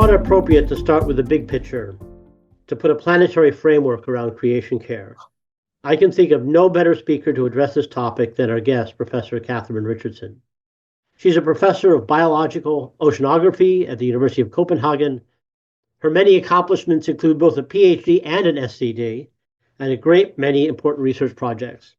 thought it appropriate to start with the big picture, to put a planetary framework around creation care. I can think of no better speaker to address this topic than our guest, Professor Katherine Richardson. She's a professor of biological oceanography at the University of Copenhagen. Her many accomplishments include both a PhD and an SCD, and a great many important research projects.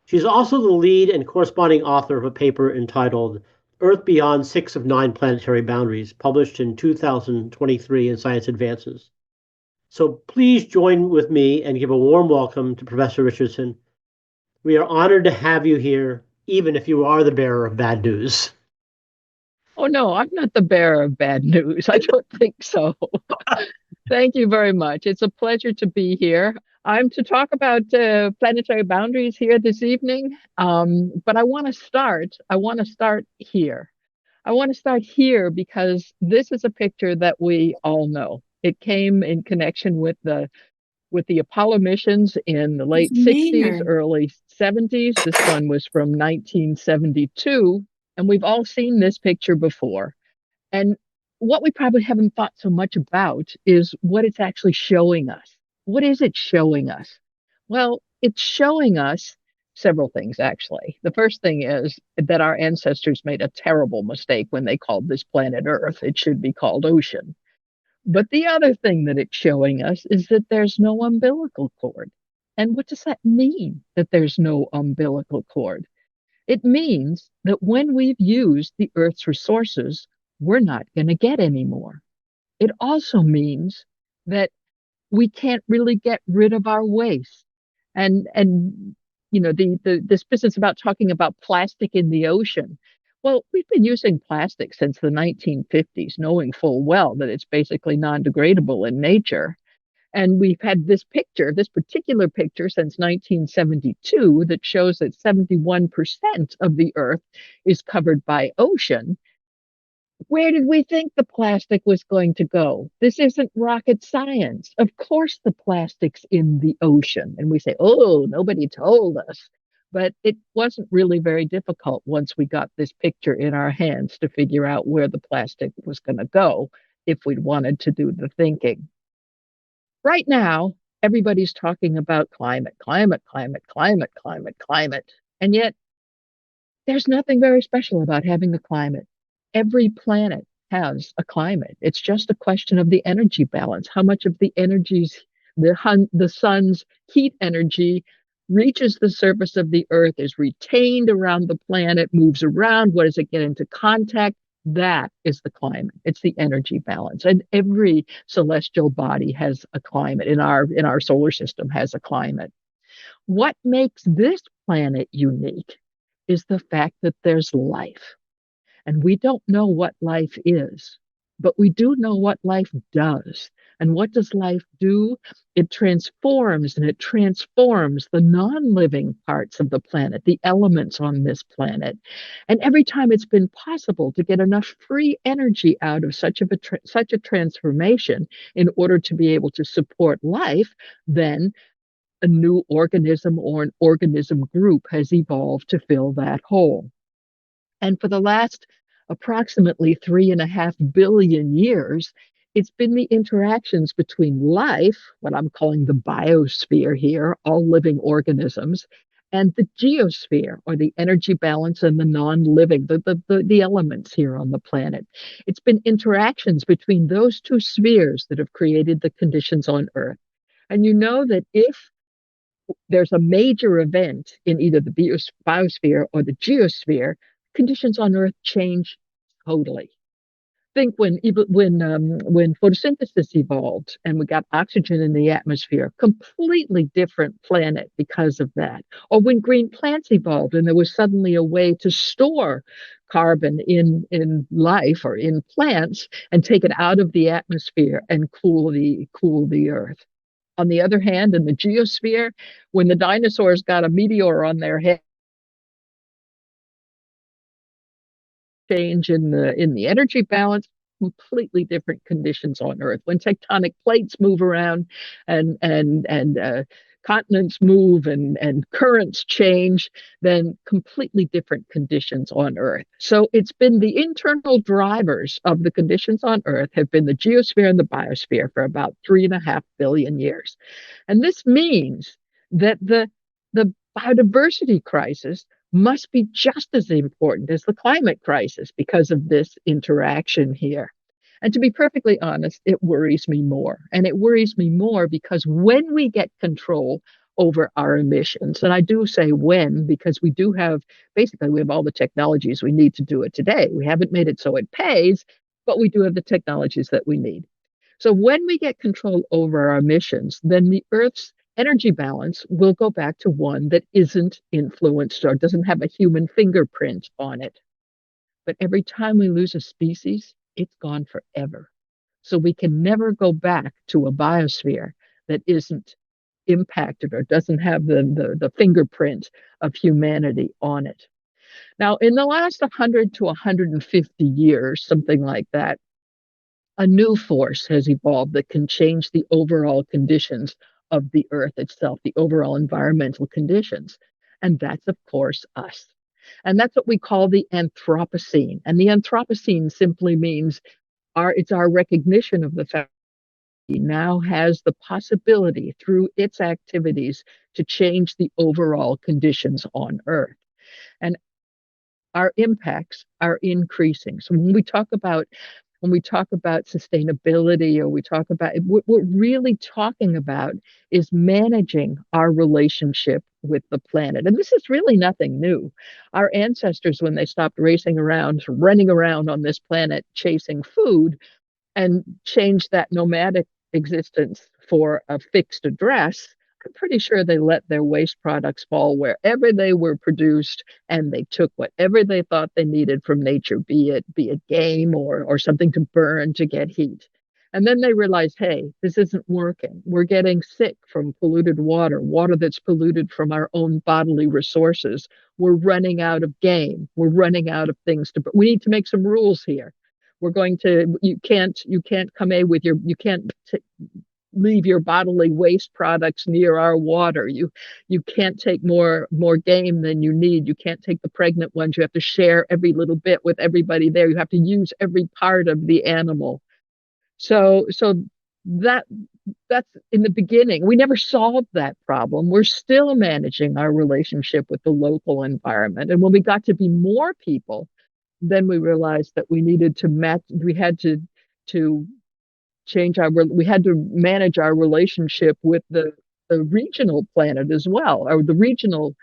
She's also the lead and corresponding author of a paper entitled Earth Beyond 6 of 9 Planetary Boundaries, published in 2023 in Science Advances. So please join with me and give a warm welcome to Professor Richardson. We are honored to have you here, even if you are the bearer of bad news. Oh, no, I'm not the bearer of bad news. I don't think so. Thank you very much. It's a pleasure to be here. I'm to talk about planetary boundaries here this evening, but I want to start here. I want to start here because this is a picture that we all know. It came in connection with the Apollo missions in the late 60s, early 70s. This one was from 1972, and we've all seen this picture before. And what we probably haven't thought so much about is what it's actually showing us. What is it showing us? Well, it's showing us several things, actually. The first thing is that our ancestors made a terrible mistake when they called this planet Earth. It should be called ocean. But the other thing that it's showing us is that there's no umbilical cord. And what does that mean, that there's no umbilical cord? It means that when we've used the Earth's resources, we're not going to get any more. It also means that we can't really get rid of our waste. And you know, this business about talking about plastic in the ocean. Well, we've been using plastic since the 1950s, knowing full well that it's basically non-degradable in nature. And we've had this particular picture since 1972 that shows that 71% of the Earth is covered by ocean. Where did we think the plastic was going to go? This isn't rocket science. Of course, the plastic's in the ocean. And we say, oh, nobody told us. But it wasn't really very difficult once we got this picture in our hands to figure out where the plastic was going to go if we'd wanted to do the thinking. Right now, everybody's talking about climate. And yet, there's nothing very special about having a climate. Every planet has a climate. It's just a question of the energy balance. How much of the the sun's heat energy reaches the surface of the Earth, is retained around the planet, moves around. What does it get into contact? That is the climate. It's the energy balance. And every celestial body has a climate. In our solar system has a climate. What makes this planet unique is the fact that there's life. And we don't know what life is, but we do know what life does. And what does life do? It transforms the non-living parts of the planet, the elements on this planet. And every time it's been possible to get enough free energy out of such a transformation in order to be able to support life, then a new organism or an organism group has evolved to fill that hole. And for the last approximately 3.5 billion years, it's been the interactions between life, what I'm calling the biosphere here, all living organisms, and the geosphere, or the energy balance and the non-living, the elements here on the planet. It's been interactions between those two spheres that have created the conditions on Earth. And you know that if there's a major event in either the biosphere or the geosphere, conditions on Earth change totally. Think when photosynthesis evolved and we got oxygen in the atmosphere, completely different planet because of that. Or when green plants evolved and there was suddenly a way to store carbon in life or in plants and take it out of the atmosphere and cool the Earth. On the other hand, in the geosphere, when the dinosaurs got a meteor on their head, change in the energy balance, completely different conditions on Earth. When tectonic plates move around and continents move and currents change, then completely different conditions on Earth. So it's been the internal drivers of the conditions on Earth have been the geosphere and the biosphere for about 3.5 billion years. And this means that the biodiversity crisis must be just as important as the climate crisis because of this interaction here. And to be perfectly honest, it worries me more. And it worries me more because when we get control over our emissions, and I do say when, because we do have basically we have all the technologies we need to do it today. We haven't made it so it pays, but we do have the technologies that we need. So when we get control over our emissions, then the Earth's energy balance will go back to one that isn't influenced or doesn't have a human fingerprint on it. But every time we lose a species, it's gone forever. So we can never go back to a biosphere that isn't impacted or doesn't have the fingerprint of humanity on it. Now, in the last 100 to 150 years, something like that, a new force has evolved that can change the overall conditions of the Earth itself, the overall environmental conditions. And that's, of course, us. And that's what we call the Anthropocene. And the Anthropocene simply means it's our recognition of the fact that it now has the possibility through its activities to change the overall conditions on Earth. And our impacts are increasing. So when we talk about sustainability or we talk about what we're really talking about is managing our relationship with the planet. And this is really nothing new. Our ancestors, when they stopped racing around, running around on this planet chasing food and changed that nomadic existence for a fixed address, I'm pretty sure they let their waste products fall wherever they were produced, and they took whatever they thought they needed from nature, be it game or something to burn to get heat. And then they realized, hey, this isn't working. We're getting sick from polluted water, water that's polluted from our own bodily resources. We're running out of game. We're running out of things to. We need to make some rules here. We're going to. You can't come in with your. You can't leave your bodily waste products near our water. You can't take more game than you need. You can't take the pregnant ones. You have to share every little bit with everybody there. You have to use every part of the animal. So that that's in the beginning. We never solved that problem. We're still managing our relationship with the local environment. And when we got to be more people, then we realized that we needed to match. We had to we had to manage our relationship with the regional planet as well, or the regional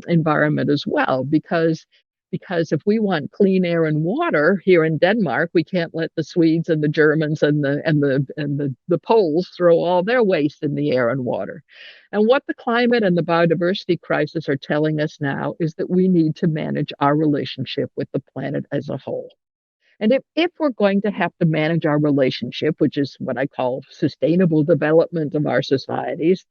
environment as well, because if we want clean air and water here in Denmark, we can't let the Swedes and the Germans and the Poles throw all their waste in the air and water. And what the climate and the biodiversity crisis are telling us now is that we need to manage our relationship with the planet as a whole. And if we're going to have to manage our relationship, which is what I call sustainable development of our societies,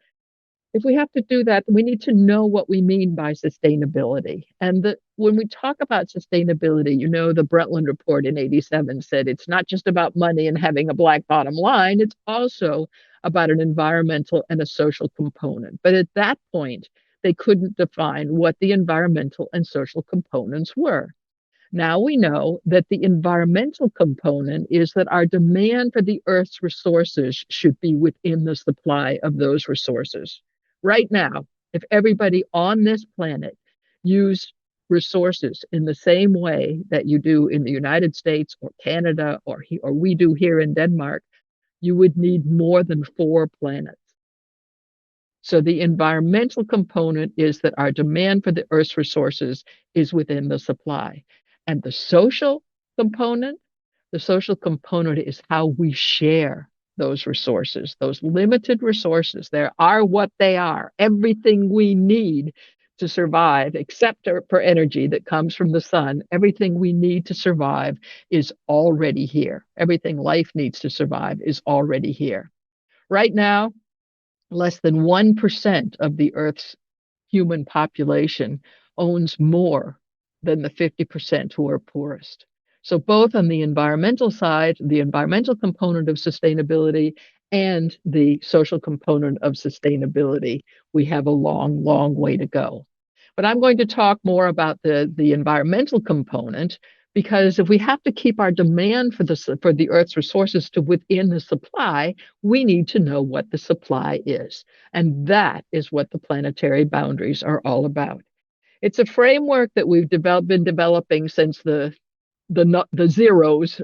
if we have to do that, we need to know what we mean by sustainability. And when we talk about sustainability, the Brundtland Report in '87 said it's not just about money and having a black bottom line, it's also about an environmental and a social component. But at that point, they couldn't define what the environmental and social components were. Now we know that the environmental component is that our demand for the Earth's resources should be within the supply of those resources. Right now, if everybody on this planet used resources in the same way that you do in the United States or Canada or we do here in Denmark, you would need more than 4 planets. So the environmental component is that our demand for the Earth's resources is within the supply. And the social component is how we share those resources, those limited resources. They are what they are. Everything we need to survive, except for energy that comes from the sun, everything we need to survive is already here. Everything life needs to survive is already here. Right now, less than 1% of the Earth's human population owns more than the 50% who are poorest. So both on the environmental side, the environmental component of sustainability, and the social component of sustainability, we have a long, long way to go. But I'm going to talk more about the environmental component because if we have to keep our demand for the Earth's resources to within the supply, we need to know what the supply is. And that is what the planetary boundaries are all about. It's a framework that been developing since the zeros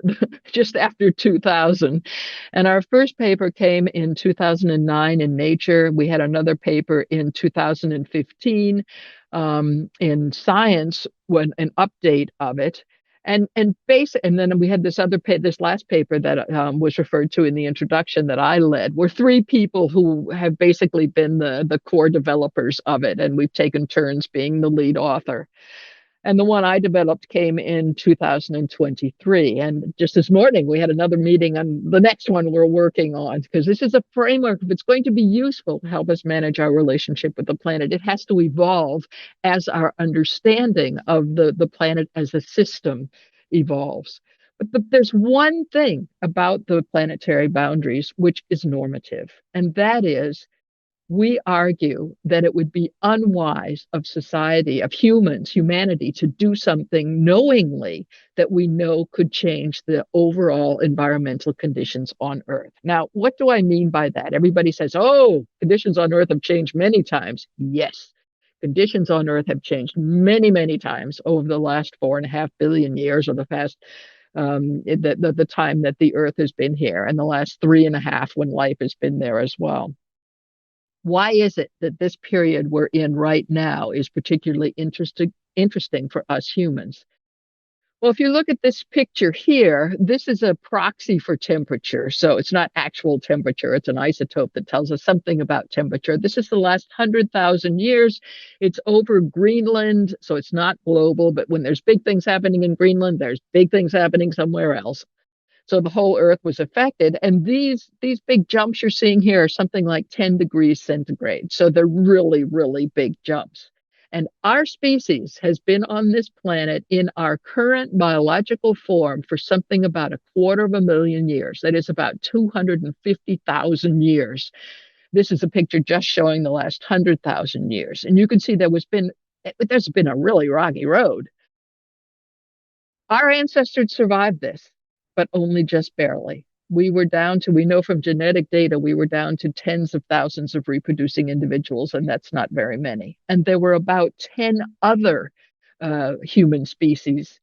just after 2000. And our first paper came in 2009 in Nature. We had another paper in 2015 in Science, when an update of it. And then we had this last paper that was referred to in the introduction that I led. We're three people who have basically been the core developers of it, and we've taken turns being the lead author. And the one I developed came in 2023. And just this morning, we had another meeting on the next one we're working on, because this is a framework. If it's going to be useful to help us manage our relationship with the planet, it has to evolve as our understanding of the planet as a system evolves. But there's one thing about the planetary boundaries which is normative, and that is we argue that it would be unwise of society, of humanity, to do something knowingly that we know could change the overall environmental conditions on Earth. Now, what do I mean by that? Everybody says, oh, conditions on Earth have changed many times. Yes, conditions on Earth have changed many, many times over the last 4.5 billion years, or the past the time that the Earth has been here, and the last 3.5 when life has been there as well. Why is it that this period we're in right now is particularly interesting for us humans? Well, if you look at this picture here, this is a proxy for temperature. So it's not actual temperature. It's an isotope that tells us something about temperature. This is the last 100,000 years. It's over Greenland, so it's not global. But when there's big things happening in Greenland, there's big things happening somewhere else. So the whole Earth was affected. And these big jumps you're seeing here are something like 10 degrees centigrade. So they're really, really big jumps. And our species has been on this planet in our current biological form for something about 250,000 years. That is about 250,000 years. This is a picture just showing the last 100,000 years. And you can see there's been a really rocky road. Our ancestors survived this, but only just barely. We know from genetic data, we were down to tens of thousands of reproducing individuals, and that's not very many. And there were about 10 other humanoid species,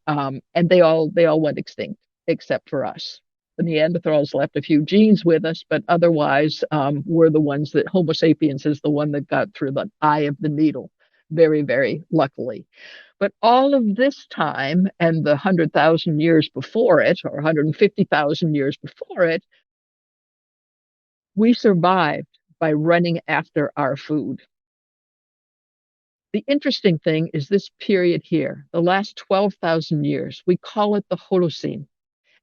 and they all went extinct except for us. The Neanderthals left a few genes with us, but otherwise we're the ones that Homo sapiens is the one that got through the eye of the needle, very, very luckily. But all of this time and the 100,000 years before it, or 150,000 years before it, we survived by running after our food. The interesting thing is this period here, the last 12,000 years, we call it the Holocene.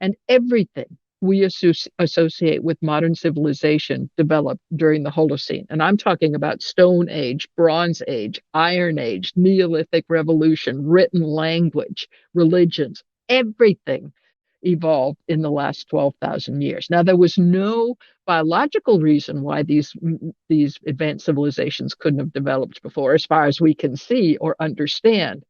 And everything we associate with modern civilization developed during the Holocene. And I'm talking about Stone Age, Bronze Age, Iron Age, Neolithic Revolution, written language, religions, everything evolved in the last 12,000 years. Now, there was no biological reason why these advanced civilizations couldn't have developed before, as far as we can see or understand.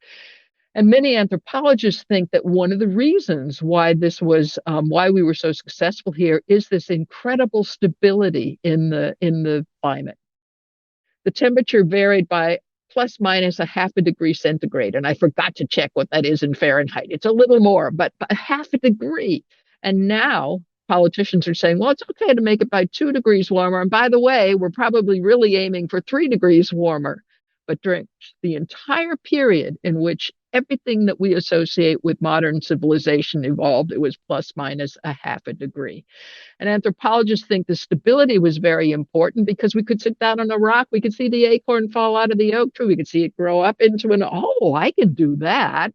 And many anthropologists think that one of the reasons why why we were so successful here is this incredible stability in the climate. The temperature varied by plus minus 0.5 degree centigrade, and I forgot to check what that is in Fahrenheit. It's a little more, but 0.5 degree. And now politicians are saying, well, it's okay to make it by 2 degrees warmer. And by the way, we're probably really aiming for 3 degrees warmer. But during the entire period in which everything that we associate with modern civilization evolved, it was plus minus 0.5 degree. And anthropologists think the stability was very important because we could sit down on a rock, we could see the acorn fall out of the oak tree, we could see it grow up into I can do that.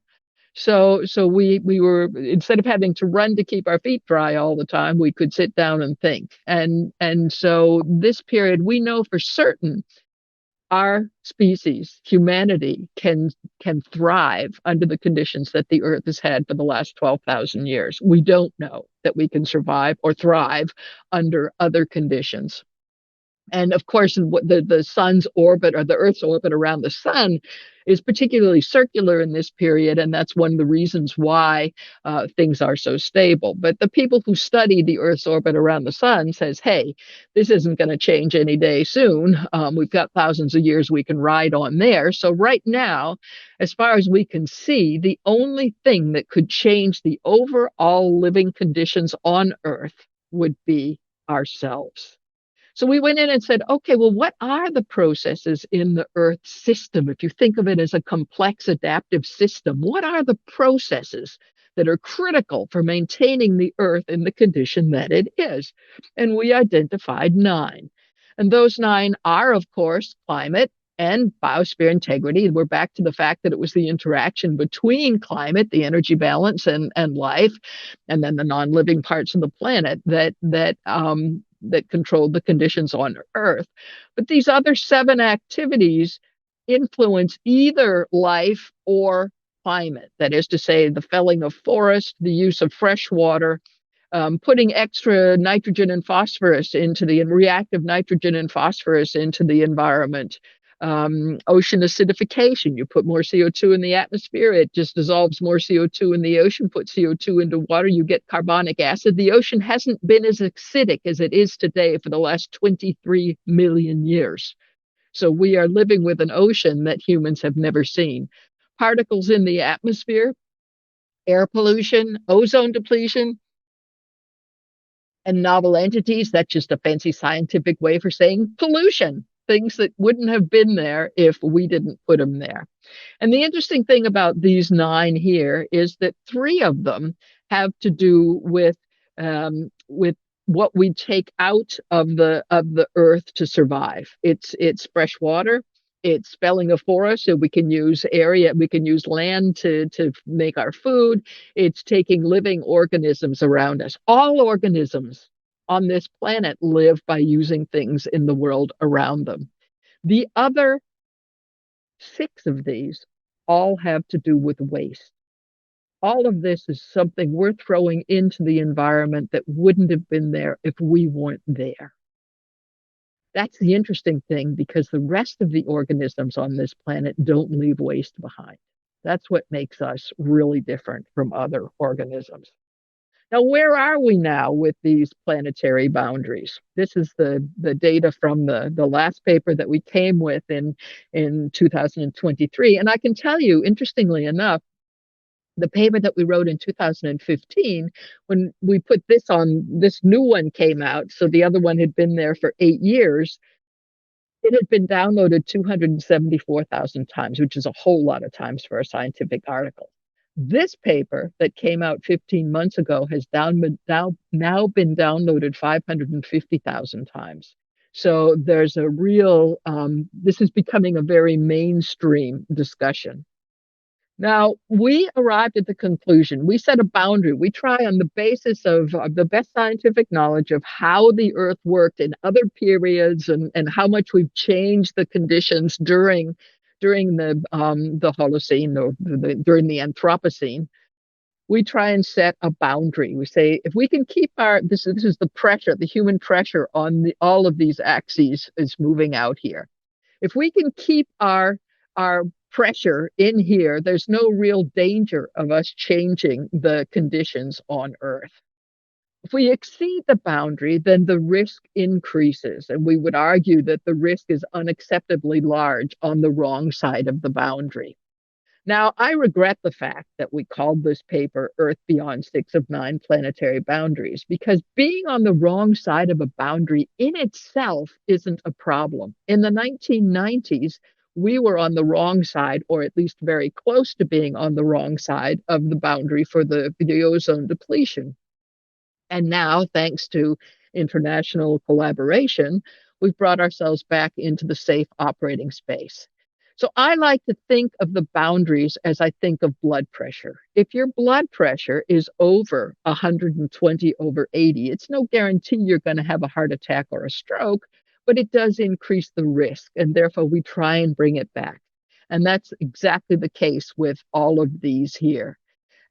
So we were, instead of having to run to keep our feet dry all the time, we could sit down and think. And so this period, we know for certain our species, humanity, can thrive under the conditions that the Earth has had for the last 12,000 years. We don't know that we can survive or thrive under other conditions. And of course, the sun's orbit or the Earth's orbit around the sun is particularly circular in this period, and that's one of the reasons why things are so stable. But the people who study the Earth's orbit around the sun says, "Hey, this isn't going to change any day soon. We've got thousands of years we can ride on there." So right now, as far as we can see, the only thing that could change the overall living conditions on Earth would be ourselves. So we went in and said, okay, well, what are the processes in the Earth system? If you think of it as a complex adaptive system, what are the processes that are critical for maintaining the Earth in the condition that it is? And we identified 9. And those 9 are, of course, climate and biosphere integrity. We're back to the fact that it was the interaction between climate, the energy balance, and life, and then the non-living parts of the planet that controlled the conditions on Earth. But these other 7 activities influence either life or climate. That is to say, the felling of forests, the use of fresh water, putting extra nitrogen and phosphorus into the reactive nitrogen and phosphorus into the environment. Ocean acidification. You put more CO2 in the atmosphere, it just dissolves more CO2 in the ocean. Put CO2 into water, you get carbonic acid. The ocean hasn't been as acidic as it is today for the last 23 million years. So we are living with an ocean that humans have never seen. Particles in the atmosphere, air pollution, ozone depletion, and novel entities. That's just a fancy scientific way for saying pollution. Things that wouldn't have been there if we didn't put them there. And the interesting thing about these 9 here is that 3 of them have to do with what we take out of the earth to survive. It's fresh water, it's felling of forests, so we can use land to make our food. It's taking living organisms around us. All organisms on this planet live by using things in the world around them. The other 6 of these all have to do with waste. All of this is something we're throwing into the environment that wouldn't have been there if we weren't there. That's the interesting thing, because the rest of the organisms on this planet don't leave waste behind. That's what makes us really different from other organisms. Now, where are we now with these planetary boundaries? This is the data from the last paper that we came with in 2023. And I can tell you, interestingly enough, the paper that we wrote in 2015, when we put this on, this new one came out. So the other one had been there for 8 years. It had been downloaded 274,000 times, which is a whole lot of times for a scientific article. This paper that came out 15 months ago has now been downloaded 550,000 times. So there's a real, this is becoming a very mainstream discussion. Now, we arrived at the conclusion, we set a boundary. We try on the basis of the best scientific knowledge of how the Earth worked in other periods and how much we've changed the conditions during the Holocene or during the Anthropocene. We try and set a boundary. We say, if we can keep this is the pressure, the human pressure on all of these axes is moving out here. If we can keep our pressure in here, there's no real danger of us changing the conditions on Earth. If we exceed the boundary, then the risk increases. And we would argue that the risk is unacceptably large on the wrong side of the boundary. Now, I regret the fact that we called this paper Earth Beyond 6 of 9 Planetary Boundaries, because being on the wrong side of a boundary in itself isn't a problem. In the 1990s, we were on the wrong side, or at least very close to being on the wrong side of the boundary for the ozone depletion. And now, thanks to international collaboration, we've brought ourselves back into the safe operating space. So I like to think of the boundaries as I think of blood pressure. If your blood pressure is over 120/80, it's no guarantee you're going to have a heart attack or a stroke, but it does increase the risk, and therefore we try and bring it back. And that's exactly the case with all of these here.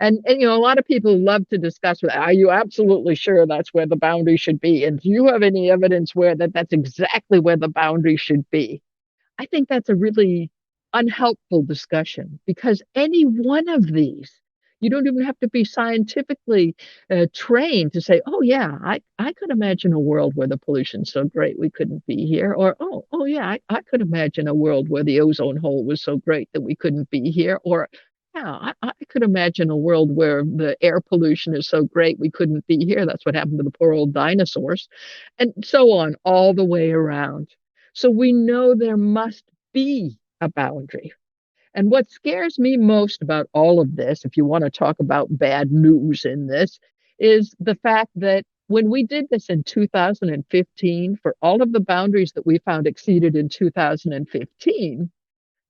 And a lot of people love to discuss, are you absolutely sure that's where the boundary should be? And do you have any evidence where that's exactly where the boundary should be? I think that's a really unhelpful discussion, because any one of these, you don't even have to be scientifically trained to say, oh, yeah, I could imagine a world where the pollution's so great we couldn't be here. Or, oh yeah, I could imagine a world where the ozone hole was so great that we couldn't be here. Or, yeah, I could imagine a world where the air pollution is so great we couldn't be here. That's what happened to the poor old dinosaurs. And so on, all the way around. So we know there must be a boundary. And what scares me most about all of this, if you want to talk about bad news in this, is the fact that when we did this in 2015, for all of the boundaries that we found exceeded in 2015,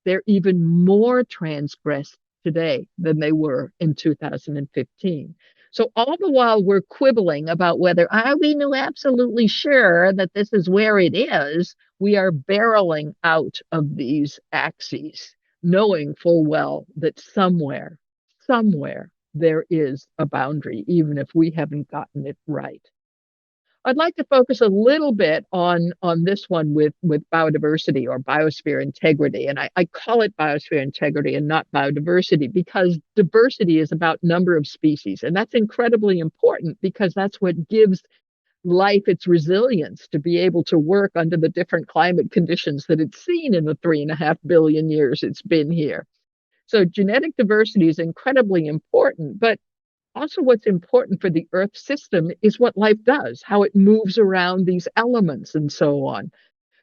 they're even more transgressed today than they were in 2015. So all the while we're quibbling about whether are we absolutely sure that this is where it is, we are barreling out of these axes, knowing full well that somewhere there is a boundary, even if we haven't gotten it right. I'd like to focus a little bit on this one with biodiversity or biosphere integrity. And I call it biosphere integrity and not biodiversity, because diversity is about number of species. And that's incredibly important, because that's what gives life its resilience to be able to work under the different climate conditions that it's seen in the 3.5 billion years it's been here. So genetic diversity is incredibly important, but also what's important for the Earth system is what life does, how it moves around these elements and so on.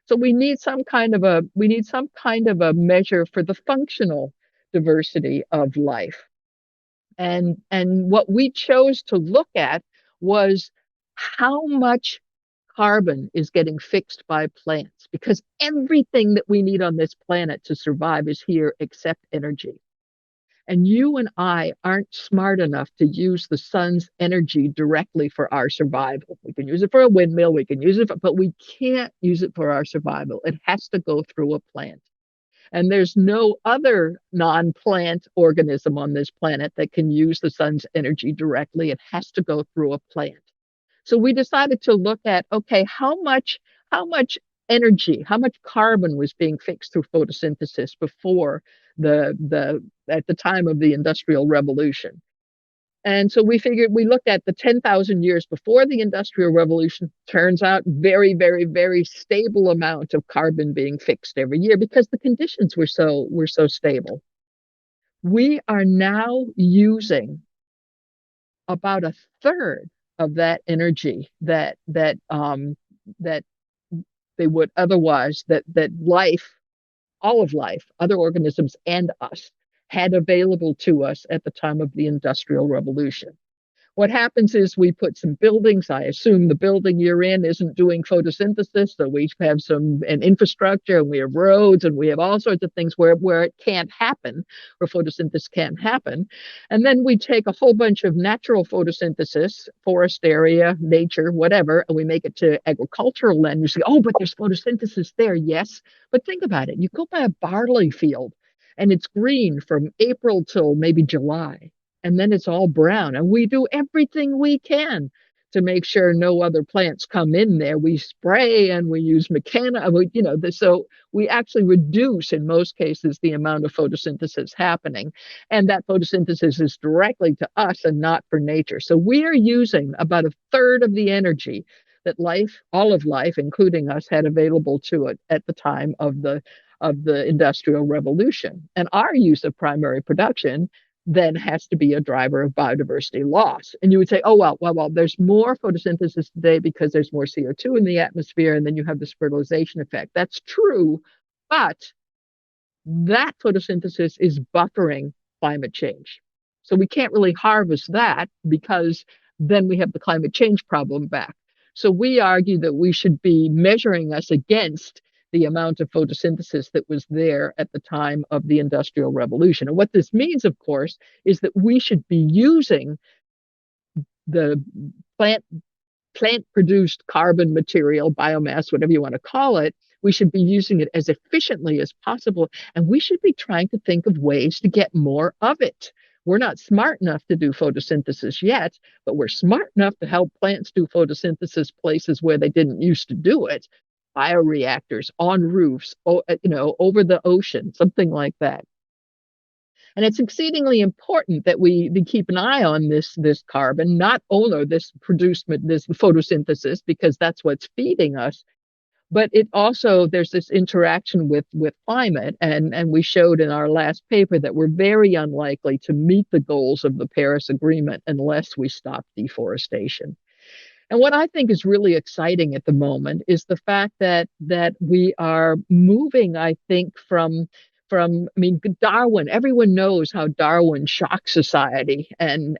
So we need some kind of a measure for the functional diversity of life. And what we chose to look at was how much carbon is getting fixed by plants, because everything that we need on this planet to survive is here except energy. And you and I aren't smart enough to use the sun's energy directly for our survival. We can use it for a windmill, we can use it, but we can't use it for our survival. It has to go through a plant. And there's no other non-plant organism on this planet that can use the sun's energy directly. It has to go through a plant. So we decided to look at, okay, how much energy, how much carbon was being fixed through photosynthesis before at the time of the Industrial Revolution. And so we figured, we looked at the 10,000 years before the Industrial Revolution. Turns out very, very, very stable amount of carbon being fixed every year, because the conditions were so stable. We are now using about a third of that energy that they would otherwise, that life, all of life, other organisms and us, had available to us at the time of the Industrial Revolution. What happens is we put some buildings. I assume the building you're in isn't doing photosynthesis, so we have an infrastructure, and we have roads, and we have all sorts of things where it can't happen, where photosynthesis can't happen. And then we take a whole bunch of natural photosynthesis, forest area, nature, whatever, and we make it to agricultural land. You say, oh, but there's photosynthesis there. Yes, but think about it. You go by a barley field, and it's green from April till maybe July, and then it's all brown. And we do everything we can to make sure no other plants come in there. We spray and we use so we actually reduce, in most cases, the amount of photosynthesis happening. And that photosynthesis is directly to us and not for nature. So we are using about a third of the energy that life, all of life, including us, had available to it at the time of the Industrial Revolution. And our use of primary production then has to be a driver of biodiversity loss. And you would say, oh, well, there's more photosynthesis today because there's more CO2 in the atmosphere, and then you have this fertilization effect. That's true, but that photosynthesis is buffering climate change. So we can't really harvest that, because then we have the climate change problem back. So we argue that we should be measuring us against the amount of photosynthesis that was there at the time of the Industrial Revolution. And what this means, of course, is that we should be using the plant plant-produced carbon material, biomass, whatever you want to call it. We should be using it as efficiently as possible, and we should be trying to think of ways to get more of it. We're not smart enough to do photosynthesis yet, but we're smart enough to help plants do photosynthesis places where they didn't used to do it. Bioreactors on roofs, over the ocean, something like that. And it's exceedingly important that we keep an eye on this carbon, not only this photosynthesis, because that's what's feeding us, but it also there's this interaction with climate, and we showed in our last paper that we're very unlikely to meet the goals of the Paris Agreement unless we stop deforestation. And what I think is really exciting at the moment is the fact that we are moving, I think, I mean, Darwin, everyone knows how Darwin shocked society, and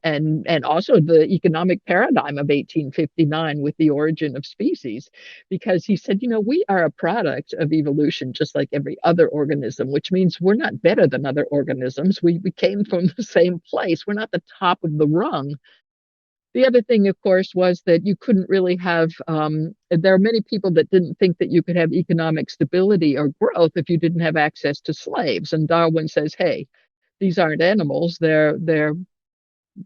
also the economic paradigm of 1859 with the origin of species, because he said, we are a product of evolution just like every other organism, which means we're not better than other organisms. We came from the same place. We're not the top of the rung. The other thing, of course, was that you couldn't really have, there are many people that didn't think that you could have economic stability or growth if you didn't have access to slaves. And Darwin says, hey, these aren't animals. They're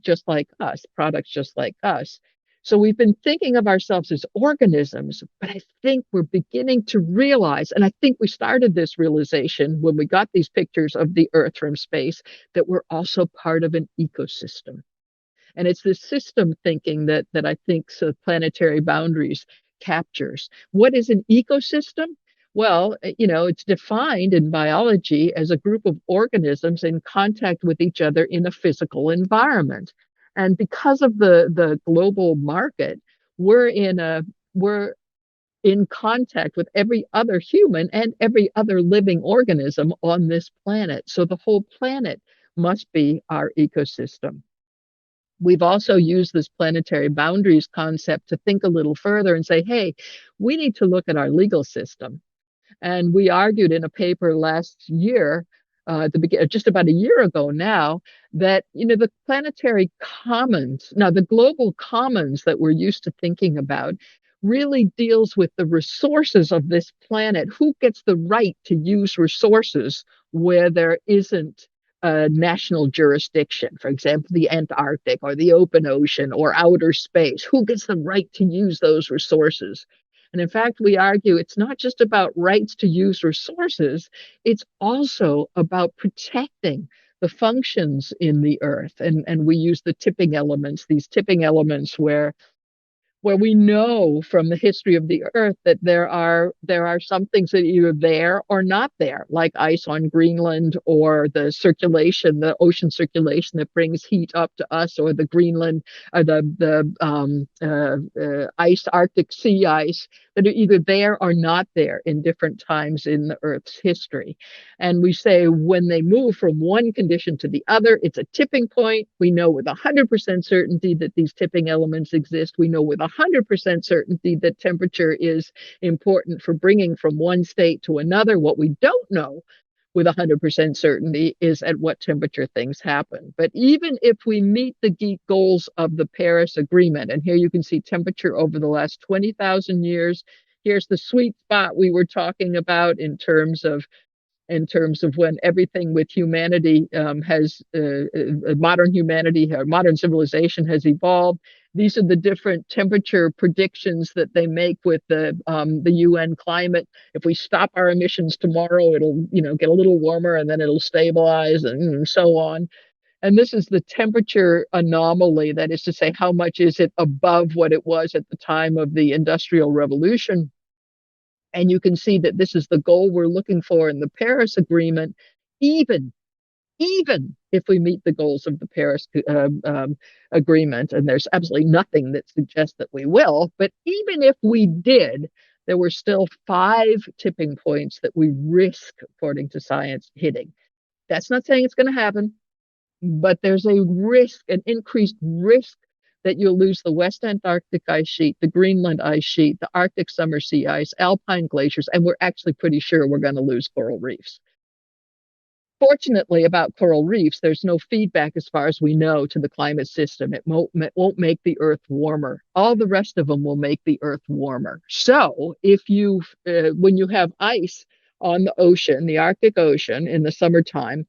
just like us, products just like us. So we've been thinking of ourselves as organisms, but I think we're beginning to realize, and I think we started this realization when we got these pictures of the Earth from space, that we're also part of an ecosystem. And it's this system thinking that I think Planetary Boundaries captures. What is an ecosystem? Well, it's defined in biology as a group of organisms in contact with each other in a physical environment. And because of the global market, we're in contact with every other human and every other living organism on this planet. So the whole planet must be our ecosystem. We've also used this planetary boundaries concept to think a little further and say, hey, we need to look at our legal system. And we argued in a paper last year, just about a year ago now, that the planetary commons, now the global commons that we're used to thinking about, really deals with the resources of this planet. Who gets the right to use resources where there isn't national jurisdiction, for example, the Antarctic or the open ocean or outer space? Who gets the right to use those resources? And in fact, we argue it's not just about rights to use resources, it's also about protecting the functions in the earth. And we use the tipping elements, these tipping elements where we know from the history of the earth that there are some things that are either there or not there, like ice on Greenland, or the ocean circulation that brings heat up to us, or the Greenland, or the ice, Arctic sea ice, that are either there or not there in different times in the Earth's history. And we say when they move from one condition to the other, it's a tipping point. We know with 100% certainty that these tipping elements exist. We know with 100% certainty that temperature is important for bringing from one state to another. What we don't know with 100% certainty is at what temperature things happen. But even if we meet the goals of the Paris Agreement, and here you can see temperature over the last 20,000 years, here's the sweet spot we were talking about in terms of when everything with humanity has modern humanity or modern civilization has evolved. These are the different temperature predictions that they make with the UN climate. If we stop our emissions tomorrow, it'll get a little warmer, and then it'll stabilize, and so on. And this is the temperature anomaly. That is to say, how much is it above what it was at the time of the Industrial Revolution? And you can see that this is the goal we're looking for in the Paris Agreement, even if we meet the goals of the Paris Agreement. And there's absolutely nothing that suggests that we will. But even if we did, there were still 5 tipping points that we risk, according to science, hitting. That's not saying it's going to happen, but there's a risk, an increased risk, that you'll lose the West Antarctic ice sheet, the Greenland ice sheet, the Arctic summer sea ice, alpine glaciers, and we're actually pretty sure we're going to lose coral reefs. Fortunately, about coral reefs, there's no feedback as far as we know to the climate system. It won't make the Earth warmer. All the rest of them will make the Earth warmer. So, when you have ice on the ocean, the Arctic Ocean in the summertime,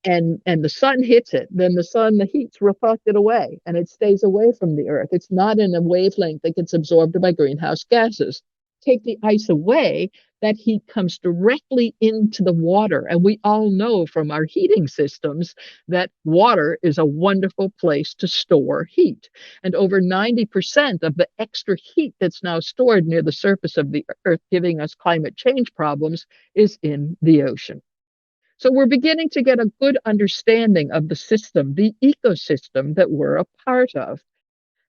and the sun hits it, then the heat's reflected away and it stays away from the Earth. It's not in a wavelength that gets absorbed by greenhouse gases. Take the ice away, that heat comes directly into the water. And we all know from our heating systems that water is a wonderful place to store heat. And over 90% of the extra heat that's now stored near the surface of the Earth, giving us climate change problems, is in the ocean. So we're beginning to get a good understanding of the system, the ecosystem that we're a part of.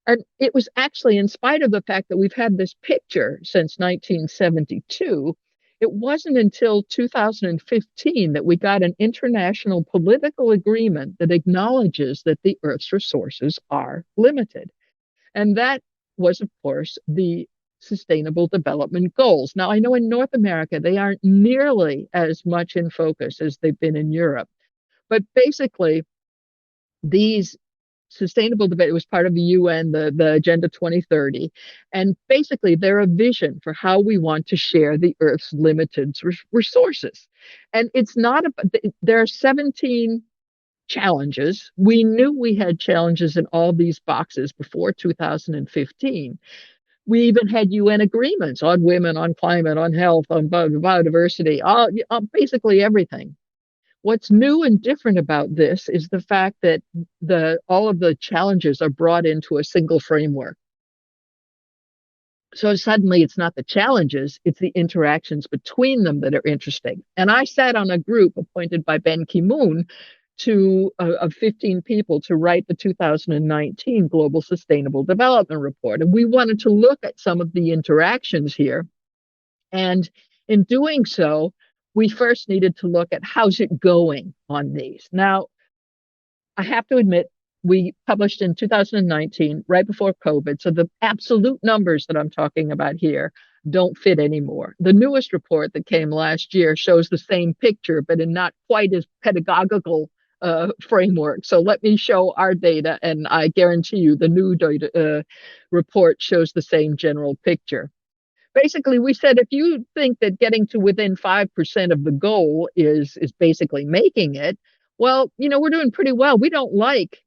And it was actually, in spite of the fact that we've had this picture since 1972, it wasn't until 2015 that we got an international political agreement that acknowledges that the Earth's resources are limited. And that was, of course, the Sustainable Development Goals. Now, I know in North America, they aren't nearly as much in focus as they've been in Europe. But basically, these sustainable development, it was part of the UN, the Agenda 2030. And basically, they're a vision for how we want to share the Earth's limited resources. And it's not, there are 17 challenges. We knew we had challenges in all these boxes before 2015. We even had UN agreements on women, on climate, on health, on biodiversity, basically everything. What's new and different about this is the fact that all of the challenges are brought into a single framework. So suddenly it's not the challenges, it's the interactions between them that are interesting. And I sat on a group appointed by Ban Ki-moon of 15 people to write the 2019 Global Sustainable Development Report. And we wanted to look at some of the interactions here. And in doing so, we first needed to look at how's it going on these. Now, I have to admit, we published in 2019, right before COVID. So the absolute numbers that I'm talking about here don't fit anymore. The newest report that came last year shows the same picture, but in not quite as pedagogical framework. So let me show our data, and I guarantee you the new data report shows the same general picture. Basically, we said if you think that getting to within 5% of the goal is basically making it, well, we're doing pretty well. We don't like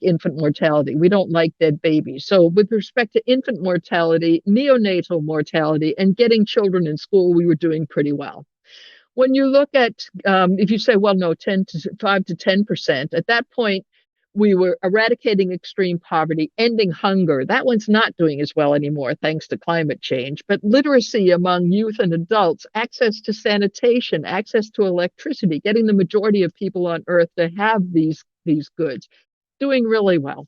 infant mortality. We don't like dead babies. So with respect to infant mortality, neonatal mortality, and getting children in school, we were doing pretty well. When you look at, if you say, well, no, 5 to 10%, at that point, we were eradicating extreme poverty, ending hunger. That one's not doing as well anymore, thanks to climate change. But literacy among youth and adults, access to sanitation, access to electricity, getting the majority of people on Earth to have these goods, doing really well.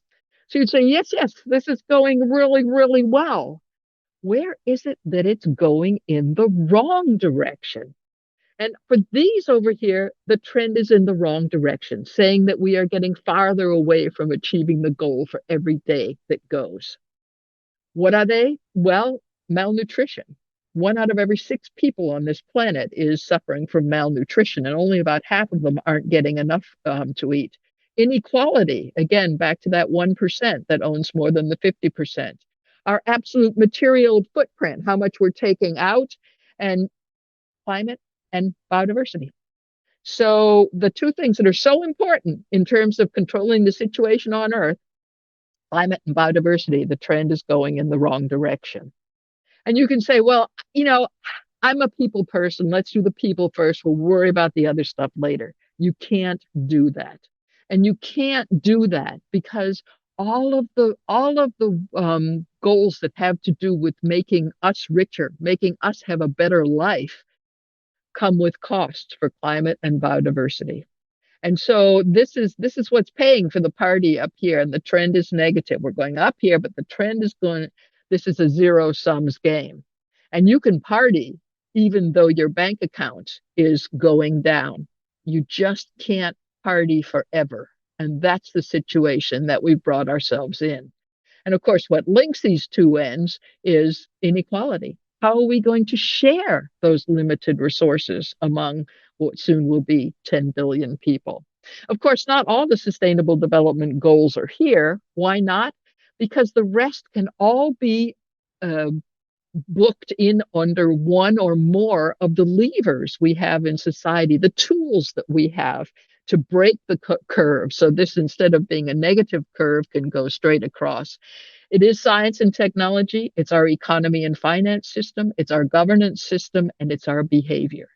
So you'd say, yes, this is going really, really well. Where is it that it's going in the wrong direction? And for these over here, the trend is in the wrong direction, saying that we are getting farther away from achieving the goal for every day that goes. What are they? Well, malnutrition. 1 out of every 6 people on this planet is suffering from malnutrition, and only about half of them aren't getting enough to eat. Inequality, again, back to that 1% that owns more than the 50%. Our absolute material footprint, how much we're taking out, and climate and biodiversity. So the two things that are so important in terms of controlling the situation on Earth, climate and biodiversity, the trend is going in the wrong direction. And you can say, well, I'm a people person. Let's do the people first. We'll worry about the other stuff later. You can't do that. And you can't do that because all of the goals that have to do with making us richer, making us have a better life, come with costs for climate and biodiversity. And so this is what's paying for the party up here, and the trend is negative. We're going up here, but the trend is going, this is a zero sums game. And you can party even though your bank account is going down. You just can't party forever. And that's the situation that we've brought ourselves in. And of course, what links these two ends is inequality. How are we going to share those limited resources among what soon will be 10 billion people? Of course, not all the sustainable development goals are here. Why not? Because the rest can all be uh, booked in under one or more of the levers we have in society, the tools that we have to break the curve. So this, instead of being a negative curve, can go straight across. It is science and technology. It's our economy and finance system. It's our governance system, and it's our behavior.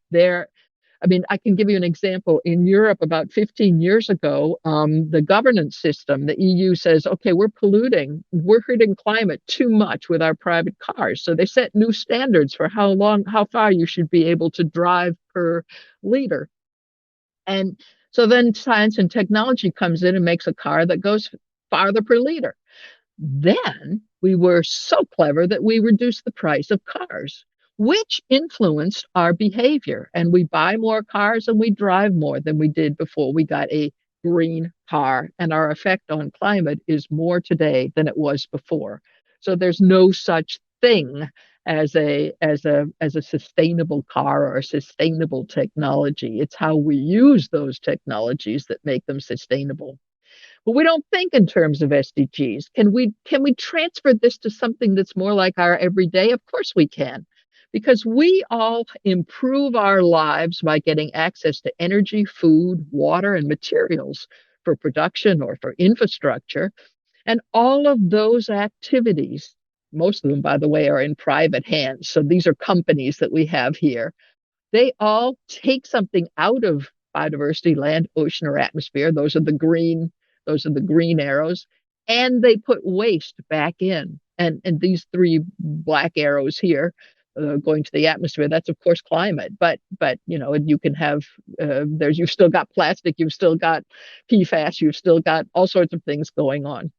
I mean, I can give you an example. In Europe, about 15 years ago, the governance system, the EU says, okay, we're hurting climate too much with our private cars. So they set new standards for how far you should be able to drive per liter. And so then science and technology comes in and makes a car that goes farther per liter. Then we were so clever that we reduced the price of cars, which influenced our behavior. And we buy more cars and we drive more than we did before we got a green car. And our effect on climate is more today than it was before. So there's no such thing as a sustainable car or a sustainable technology. It's how we use those technologies that make them sustainable. But we don't think in terms of SDGs. Can we transfer this to something that's more like our everyday? Of course we can, because we all improve our lives by getting access to energy, food, water, and materials for production or for infrastructure. And all of those activities, most of them, by the way, are in private hands. So these are companies that we have here. They all take something out of biodiversity, land, ocean, or atmosphere. Those are the green arrows, and they put waste back in. And these three black arrows here, going to the atmosphere, that's of course climate. But you can have you've still got plastic, you've still got PFAS, you've still got all sorts of things going on.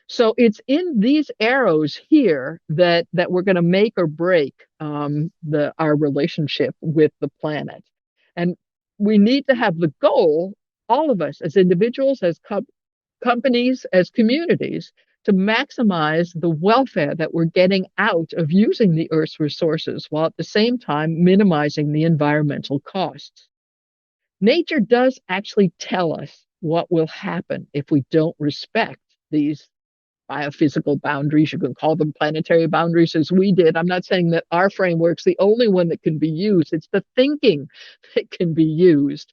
So it's in these arrows here that we're going to make or break our relationship with the planet. And we need to have the goal, all of us as individuals, as companies, as communities, to maximize the welfare that we're getting out of using the Earth's resources, while at the same time minimizing the environmental costs. Nature does actually tell us what will happen if we don't respect these biophysical boundaries. You can call them planetary boundaries, as we did. I'm not saying that our framework's the only one that can be used. It's the thinking that can be used.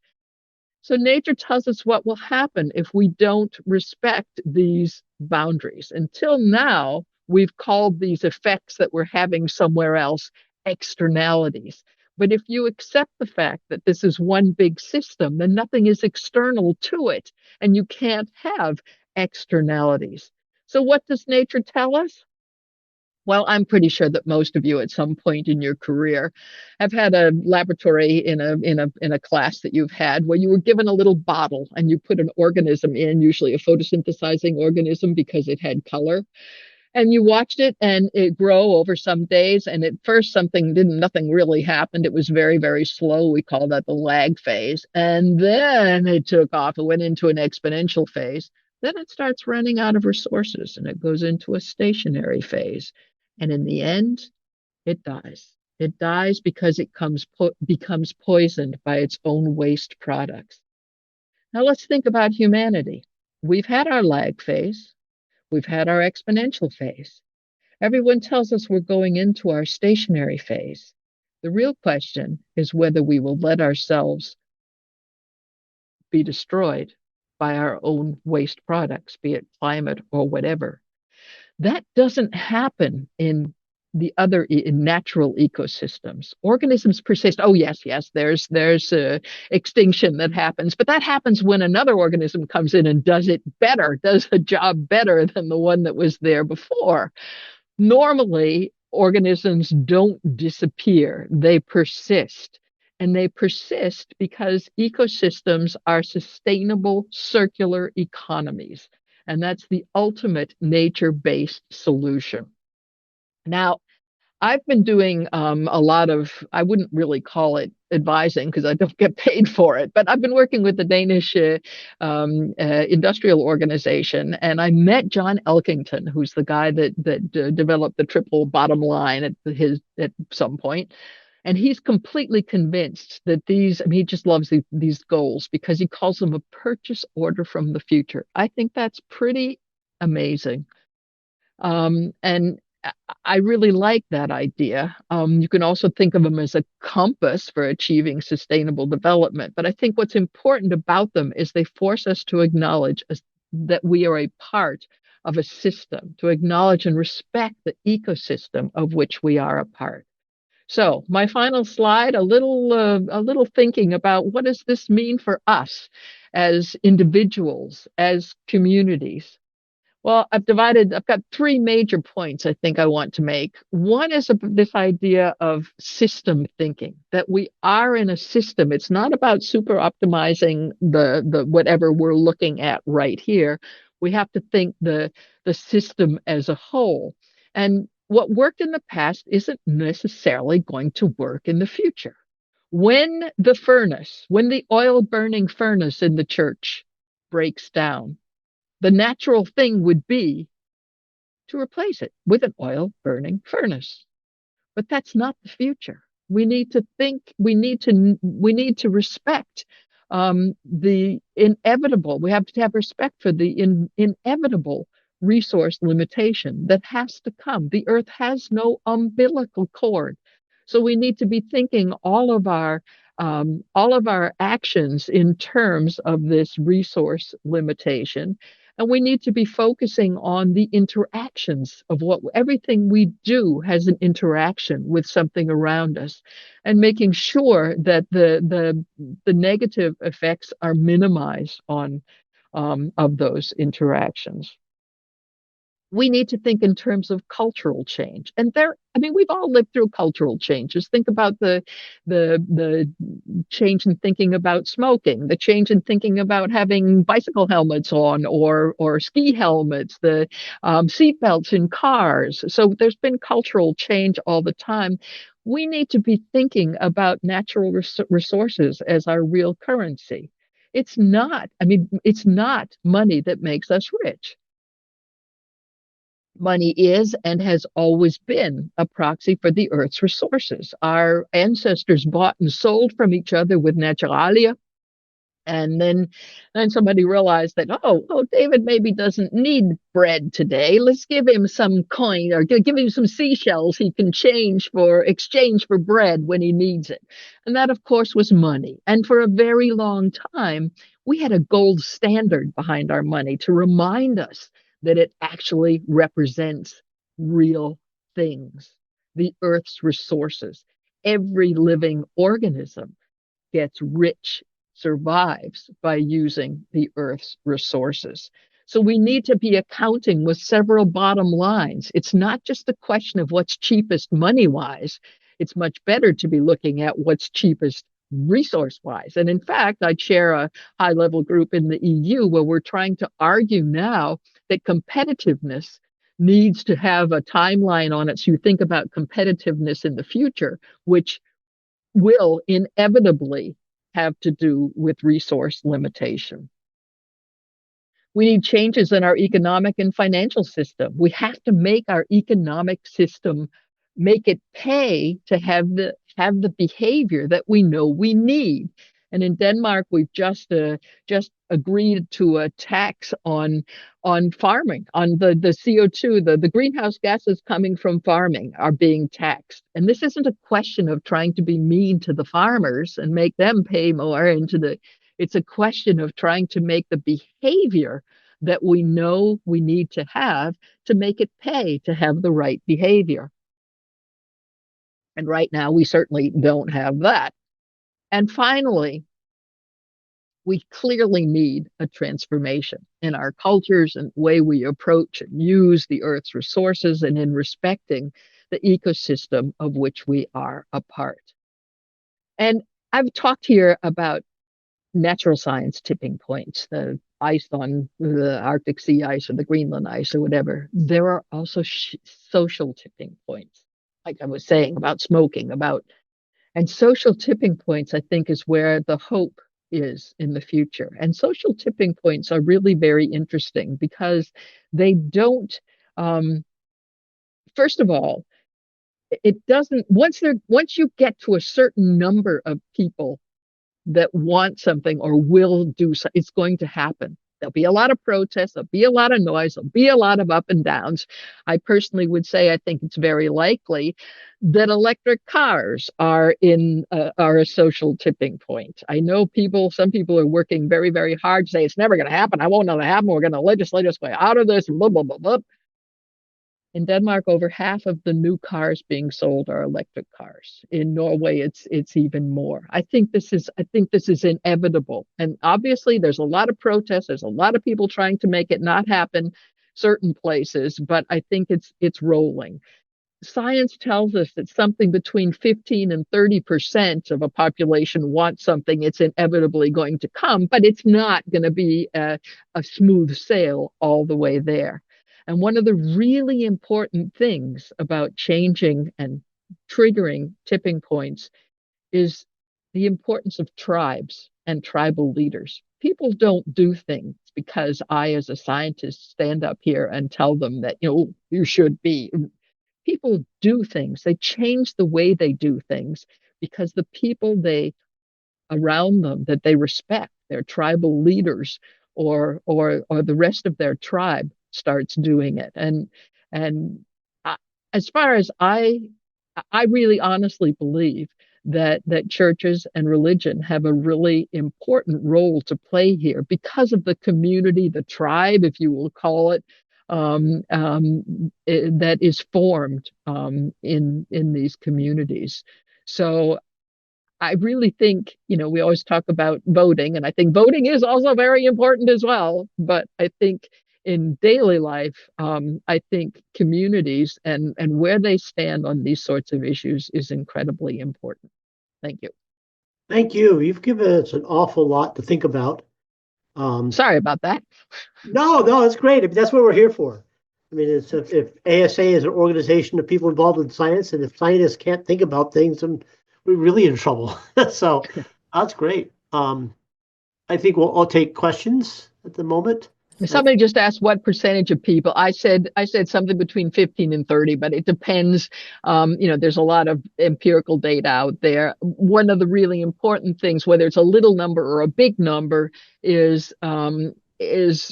So nature tells us what will happen if we don't respect these boundaries. Until now, we've called these effects that we're having somewhere else externalities. But if you accept the fact that this is one big system, then nothing is external to it, and you can't have externalities. So what does nature tell us? Well, I'm pretty sure that most of you at some point in your career have had a laboratory in a class that you've had where you were given a little bottle and you put an organism in, usually a photosynthesizing organism because it had color. And you watched it and it grow over some days. And at first, nothing really happened. It was very, very slow. We call that the lag phase. And then it took off. It went into an exponential phase. Then it starts running out of resources and it goes into a stationary phase. And in the end, it dies. It dies because it becomes poisoned by its own waste products. Now let's think about humanity. We've had our lag phase. We've had our exponential phase. Everyone tells us we're going into our stationary phase. The real question is whether we will let ourselves be destroyed by our own waste products, be it climate or whatever. That doesn't happen in natural ecosystems. Organisms persist. Oh yes, there's extinction that happens, but that happens when another organism comes in and does it better, does a job better than the one that was there before. Normally, organisms don't disappear, they persist. And they persist because ecosystems are sustainable circular economies. And that's the ultimate nature-based solution. Now, I've been doing a lot of, I wouldn't really call it advising because I don't get paid for it, but I've been working with the Danish industrial organization, and I met John Elkington, who's the guy that developed the triple bottom line at some point. And he's completely convinced that these, I mean, he just loves these goals because he calls them a purchase order from the future. I think that's pretty amazing. And I really like that idea. You can also think of them as a compass for achieving sustainable development. But I think what's important about them is they force us to acknowledge that we are a part of a system, to acknowledge and respect the ecosystem of which we are a part. So my final slide, a little thinking about what does this mean for us as individuals, as communities. Well, I've got three major points I think I want to make. One is this idea of system thinking, that we are in a system. It's not about super optimizing the whatever we're looking at right here. We have to think the system as a whole. And what worked in the past isn't necessarily going to work in the future. When the oil burning furnace in the church breaks down, the natural thing would be to replace it with an oil burning furnace. But that's not the future. We need to think, we need to respect the inevitable. We have to have respect for the inevitable resource limitation that has to come. The earth has no umbilical cord. So we need to be thinking all of our actions in terms of this resource limitation. And we need to be focusing on the interactions of what everything we do has an interaction with something around us, and making sure that the negative effects are minimized on of those interactions. We need to think in terms of cultural change. And I mean, we've all lived through cultural changes. Think about the change in thinking about smoking, the change in thinking about having bicycle helmets on or ski helmets, the seat belts in cars. So there's been cultural change all the time. We need to be thinking about natural resources as our real currency. It's not money that makes us rich. Money is and has always been a proxy for the earth's resources. Our ancestors bought and sold from each other with naturalia. And then somebody realized that, David maybe doesn't need bread today. Let's give him some coin or give him some seashells he can exchange for bread when he needs it. And that, of course, was money. And for a very long time, we had a gold standard behind our money to remind us that it actually represents real things, the earth's resources. Every living organism gets rich, survives by using the earth's resources. So we need to be accounting with several bottom lines. It's not just a question of what's cheapest money wise. It's much better to be looking at what's cheapest resource wise. And in fact, I chair a high level group in the EU where we're trying to argue now that competitiveness needs to have a timeline on it. So you think about competitiveness in the future, which will inevitably have to do with resource limitation. We need changes in our economic and financial system. We have to make our economic system make it pay to have the behavior that we know we need. And in Denmark, we've just agreed to a tax on farming, on the CO2, the greenhouse gases coming from farming are being taxed. And this isn't a question of trying to be mean to the farmers and make them pay more it's a question of trying to make the behavior that we know we need to have to make it pay to have the right behavior. And right now, we certainly don't have that. And finally, we clearly need a transformation in our cultures and way we approach and use the earth's resources and in respecting the ecosystem of which we are a part. And I've talked here about natural science tipping points, the ice on the Arctic sea ice or the Greenland ice or whatever. There are also social tipping points. like I was saying, about smoking, about and social tipping points, I think, is where the hope is in the future. And social tipping points are really very interesting because they don't, um, first of all, it doesn't, once you get to a certain number of people that want something or will do so, it's going to happen. There'll be a lot of protests, there'll be a lot of noise, there'll be a lot of up and downs. I personally would say I think it's very likely that electric cars are a social tipping point. I know some people are working very, very hard to say it's never going to happen. I won't let it happen. We're going to legislate us way out of this. Blah blah blah blah. In Denmark, over half of the new cars being sold are electric cars. In Norway, it's even more. I think this is inevitable. And obviously there's a lot of protests, there's a lot of people trying to make it not happen certain places, but I think it's rolling. Science tells us that something between 15 and 30% of a population wants something, it's inevitably going to come, but it's not going to be a smooth sail all the way there. And one of the really important things about changing and triggering tipping points is the importance of tribes and tribal leaders. People don't do things because I, as a scientist, stand up here and tell them that, you should be. People do things. They change the way they do things because the people they around them that they respect, their tribal leaders or the rest of their tribe starts doing it. And I, as far as I really honestly believe that churches and religion have a really important role to play here because of the community, the tribe, if you will call it, that is formed in these communities. So I really think, we always talk about voting, and I think voting is also very important as well. But I think in daily life, I think communities and where they stand on these sorts of issues is incredibly important. Thank you. Thank you. You've given us an awful lot to think about. Sorry about that. No, it's great. I mean, that's what we're here for. I mean, it's if ASA is an organization of people involved in science, and if scientists can't think about things, then we're really in trouble. So that's great. I think we'll all take questions at the moment. Somebody just asked what percentage of people. I said something between 15 and 30, but it depends. There's a lot of empirical data out there. One of the really important things, whether it's a little number or a big number, is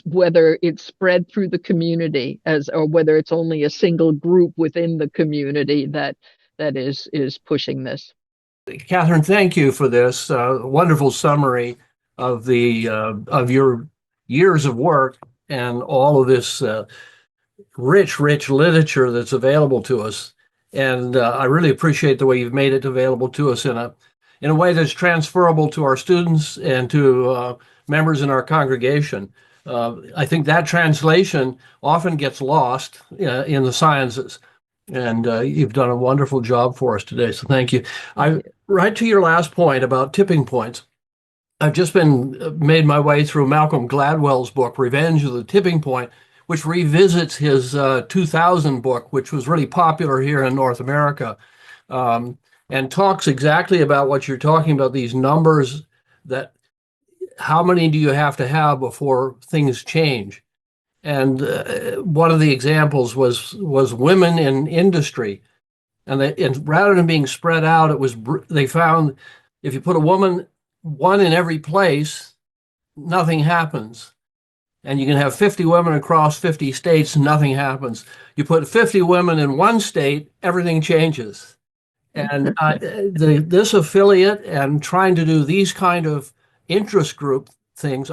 whether it's spread through the community or whether it's only a single group within the community that is pushing this. Katherine, thank you for this wonderful summary of your years of work and all of this rich literature that's available to us. And I really appreciate the way you've made it available to us in a way that's transferable to our students and to members in our congregation. I think that translation often gets lost in the sciences. And you've done a wonderful job for us today. So thank you. Right to your last point about tipping points. I've just made my way through Malcolm Gladwell's book, Revenge of the Tipping Point, which revisits his 2000 book, which was really popular here in North America, and talks exactly about what you're talking about, these numbers, that how many do you have to have before things change? And one of the examples was women in industry. And rather than being spread out, they found if you put one in every place, nothing happens. And you can have 50 women across 50 states, nothing happens. You put 50 women in one state, everything changes. And this affiliate and trying to do these kind of interest group things,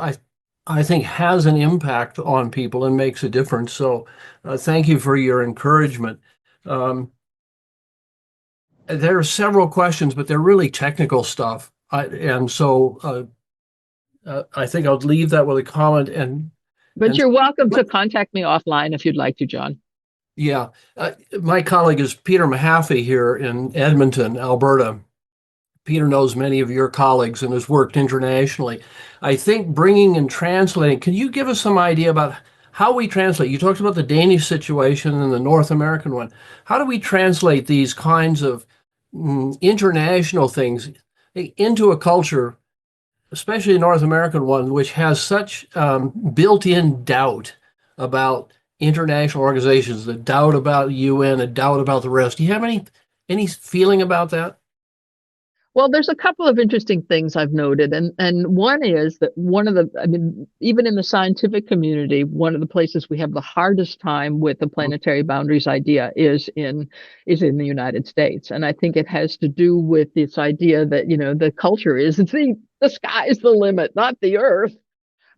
I think has an impact on people and makes a difference. So thank you for your encouragement. There are several questions, but they're really technical stuff. I think I'll leave that with a comment. But you're welcome to contact me offline if you'd like to, John. Yeah. My colleague is Peter Mahaffey here in Edmonton, Alberta. Peter knows many of your colleagues and has worked internationally. I think bringing and translating, can you give us some idea about how we translate. You talked about the Danish situation and the North American one. How do we translate these kinds of international things into a culture, especially a North American one, which has such built-in doubt about international organizations, the doubt about UN, a doubt about the rest? Do you have any feeling about that? Well, there's a couple of interesting things I've noted, and one is that I mean, even in the scientific community, one of the places we have the hardest time with the planetary boundaries idea is in the United States, and I think it has to do with this idea that the culture is the sky is the limit, not the Earth.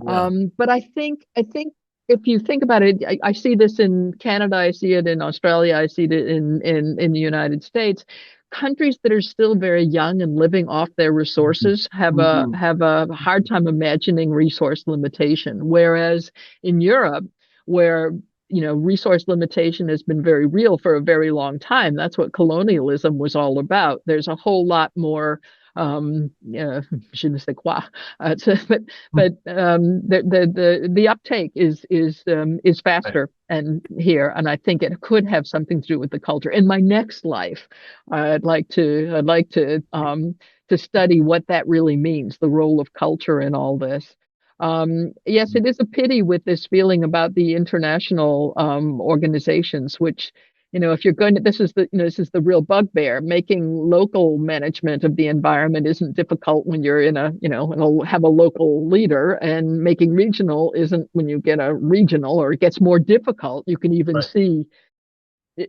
Yeah. But I think if you think about it, I see this in Canada, I see it in Australia, I see it in the United States. Countries that are still very young and living off their resources have a hard time imagining resource limitation. Whereas in Europe, where resource limitation has been very real for a very long time. That's what colonialism was all about. There's a whole lot more je ne sais quoi. The uptake is faster and here, and I think it could have something to do with the culture. In my next life, I'd like to study what that really means, the role of culture in all this. Yes, it is a pity with this feeling about the international organizations, which if you're going to, this is the real bugbear. Making local management of the environment isn't difficult when you're have a local leader, and making regional isn't when you get a regional, or it gets more difficult. You can even see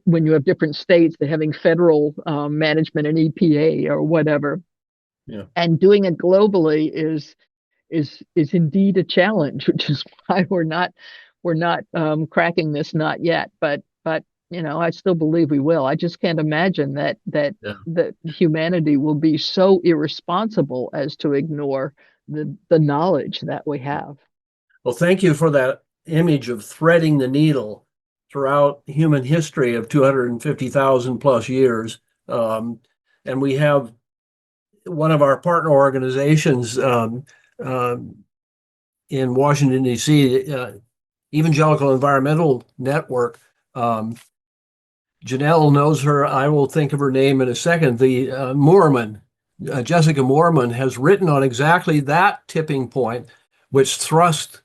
when you have different states, they're having federal management and EPA or whatever. Yeah. And doing it globally is indeed a challenge, which is why we're not cracking this nut yet. But I still believe we will. I just can't imagine that humanity will be so irresponsible as to ignore the knowledge that we have. Well, thank you for that image of threading the needle throughout human history of 250,000 plus years. And we have one of our partner organizations in Washington, D.C., Evangelical Environmental Network. Janelle knows her. I will think of her name in a second. The Moorman, Jessica Moorman, has written on exactly that tipping point, which thrust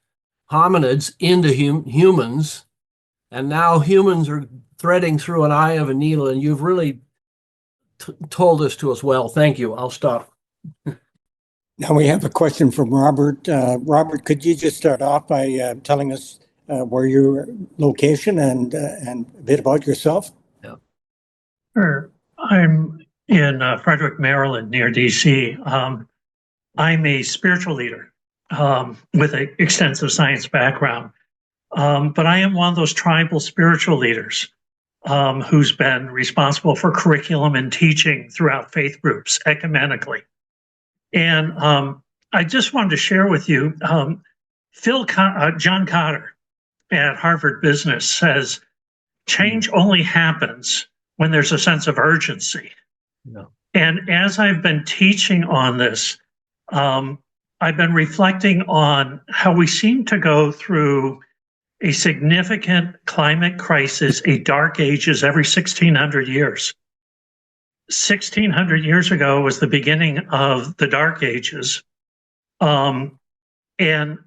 hominids into humans. And now humans are threading through an eye of a needle. And you've really told this to us well. Thank you. I'll stop. Now we have a question from Robert. Robert, could you just start off by telling us where your location and a bit about yourself? Yeah. Sure. I'm in Frederick, Maryland, near DC. I'm a spiritual leader with an extensive science background, but I am one of those tribal spiritual leaders who's been responsible for curriculum and teaching throughout faith groups ecumenically. And I just wanted to share with you, John Cotter at Harvard Business says, change only happens when there's a sense of urgency. Yeah. And as I've been teaching on this, I've been reflecting on how we seem to go through a significant climate crisis, a dark ages every 1,600 years. 1,600 years ago was the beginning of the Dark Ages. And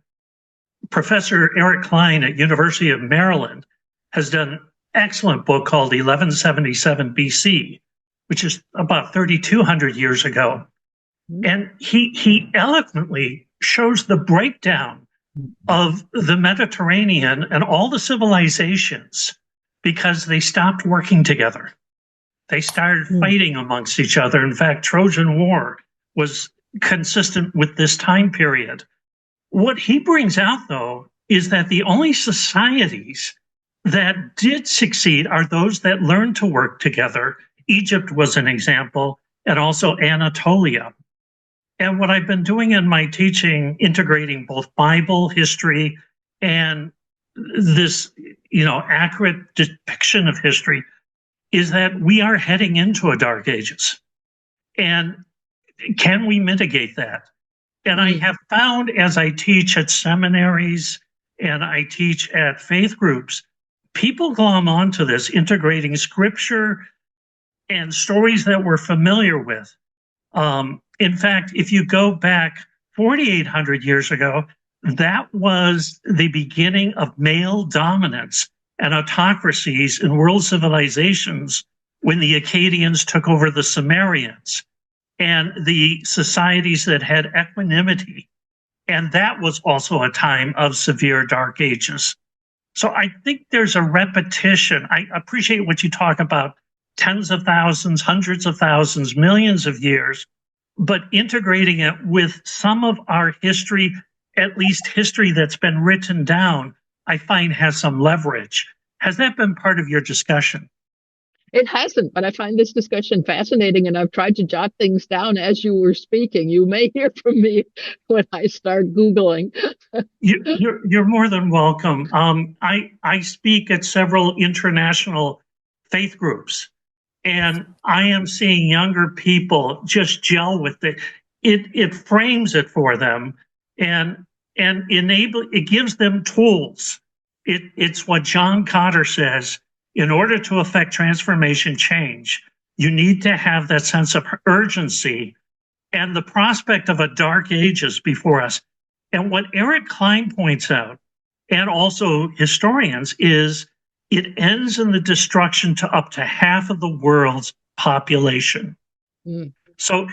Professor Eric Klein at University of Maryland has done an excellent book called 1177 BC, which is about 3,200 years ago. And he eloquently shows the breakdown of the Mediterranean and all the civilizations because they stopped working together. They started fighting amongst each other. In fact, Trojan War was consistent with this time period. What he brings out, though, is that the only societies that did succeed are those that learned to work together. Egypt was an example, and also Anatolia. And what I've been doing in my teaching, integrating both Bible history and this, accurate depiction of history, is that we are heading into a dark ages. And can we mitigate that? And I have found as I teach at seminaries and I teach at faith groups, people glom onto this, integrating scripture and stories that we're familiar with. In fact, if you go back 4,800 years ago, that was the beginning of male dominance and autocracies in world civilizations when the Akkadians took over the Sumerians and the societies that had equanimity. And that was also a time of severe dark ages. So I think there's a repetition. I appreciate what you talk about, tens of thousands, hundreds of thousands, millions of years, but integrating it with some of our history, at least history that's been written down, I find has some leverage. Has that been part of your discussion? It hasn't, but I find this discussion fascinating, and I've tried to jot things down as you were speaking. You may hear from me when I start Googling. You're more than welcome. I speak at several international faith groups, and I am seeing younger people just gel with it. It frames it for them and it gives them tools. It's what John Cotter says. In order to affect transformation change, you need to have that sense of urgency and the prospect of a dark ages before us. And what Eric Klein points out, and also historians, is it ends in the destruction to up to half of the world's population. So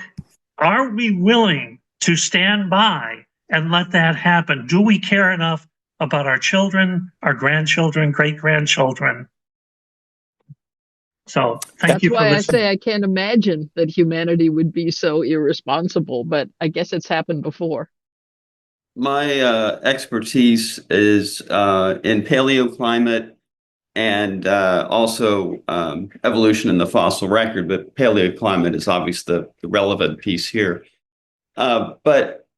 are we willing to stand by and let that happen? Do we care enough about our children, our grandchildren, great-grandchildren? So thank you for listening. That's why I say I can't imagine that humanity would be so irresponsible, but I guess it's happened before. My expertise is in paleoclimate and also evolution in the fossil record, but paleoclimate is obviously the relevant piece here. But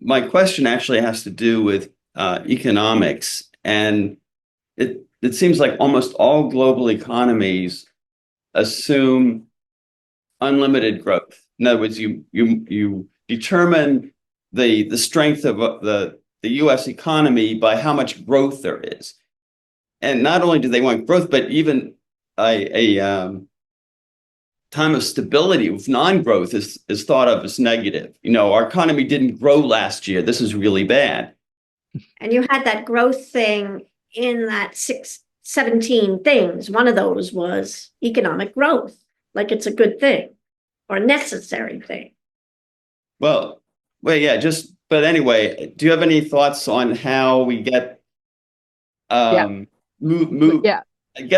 my question actually has to do with economics, and it seems like almost all global economies assume unlimited growth. In other words, you determine the strength of the U.S. economy by how much growth there is. And not only do they want growth, but even a time of stability with non-growth is thought of as negative. You know, our economy didn't grow last year. This is really bad. And you had that growth thing in that 17 things. One of those was economic growth, like it's a good thing or a necessary thing. Well, yeah, but anyway, do you have any thoughts on how we get get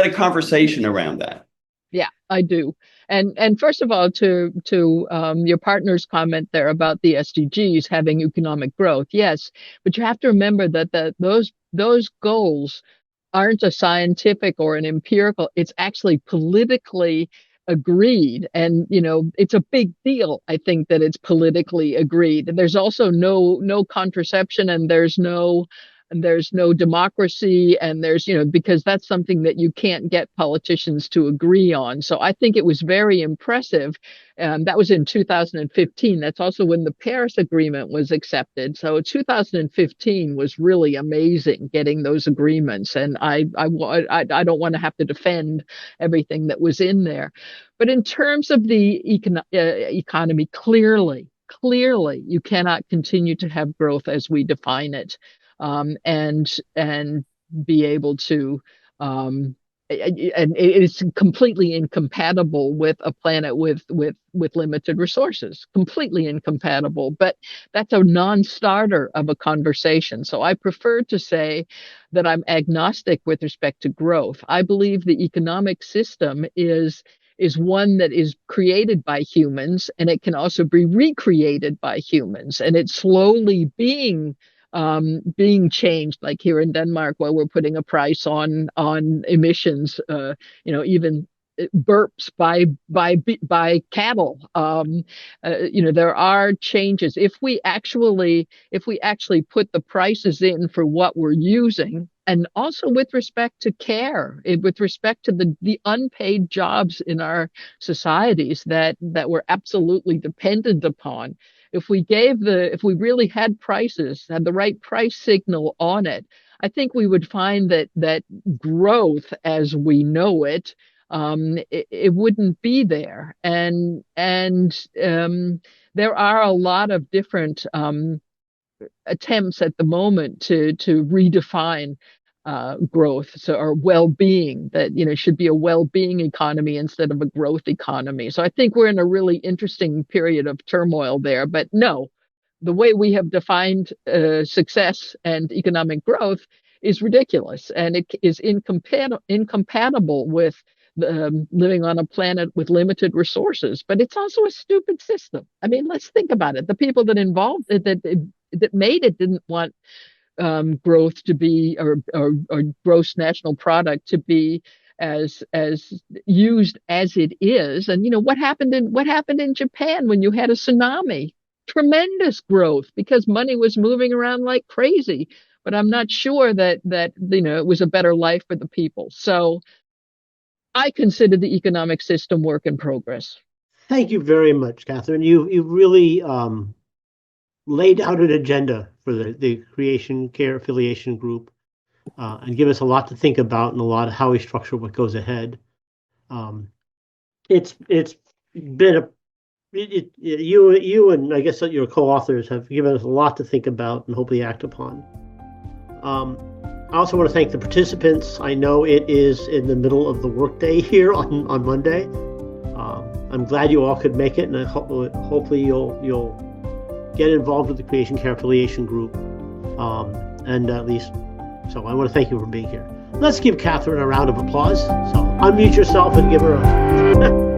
a conversation around that? Yeah, I do. And first of all, to your partner's comment there about the SDGs having economic growth, yes, but you have to remember that those goals aren't a scientific or an empirical. It's actually politically agreed, and it's a big deal. I think that it's politically agreed. There's also no contraception, and there's no democracy, and there's because that's something that you can't get politicians to agree on. So I think it was very impressive. That was in 2015. That's also when the Paris Agreement was accepted. So 2015 was really amazing, getting those agreements. And I don't want to have to defend everything that was in there. But in terms of the economy, clearly, you cannot continue to have growth as we define it. And be able to, and it's completely incompatible with a planet with limited resources, completely incompatible. But that's a non-starter of a conversation. So I prefer to say that I'm agnostic with respect to growth. I believe the economic system is one that is created by humans, and it can also be recreated by humans, and it's slowly being changed, like here in Denmark, where we're putting a price on emissions, even burps by cattle. There are changes. If we actually put the prices in for what we're using, and also with respect to care, with respect to the unpaid jobs in our societies that we're absolutely dependent upon. If we really had prices, had the right price signal on it, I think we would find that growth as we know it, it wouldn't be there. And there are a lot of different attempts at the moment to redefine growth, or well-being, that should be a well-being economy instead of a growth economy. So I think we're in a really interesting period of turmoil there. But no, the way we have defined success and economic growth is ridiculous, and it is incompatible with living on a planet with limited resources. But it's also a stupid system. I mean, let's think about it. The people that made it didn't want growth to be, or gross national product to be as used as it is. And what happened in Japan when you had a tsunami? Tremendous growth, because money was moving around like crazy. But I'm not sure that it was a better life for the people. So I consider the economic system work in progress. Thank you very much, Katherine. You really laid out an agenda for the Creation Care Affiliation group, and give us a lot to think about, and a lot of how we structure what goes ahead. It's been you and I guess your co-authors have given us a lot to think about and hopefully act upon. I also want to thank the participants. I know it is in the middle of the workday here on Monday. I'm glad you all could make it, and hopefully you'll get involved with the Creation Care Affiliation group, and at least. So I want to thank you for being here. Let's give Katherine a round of applause. So unmute yourself and give her a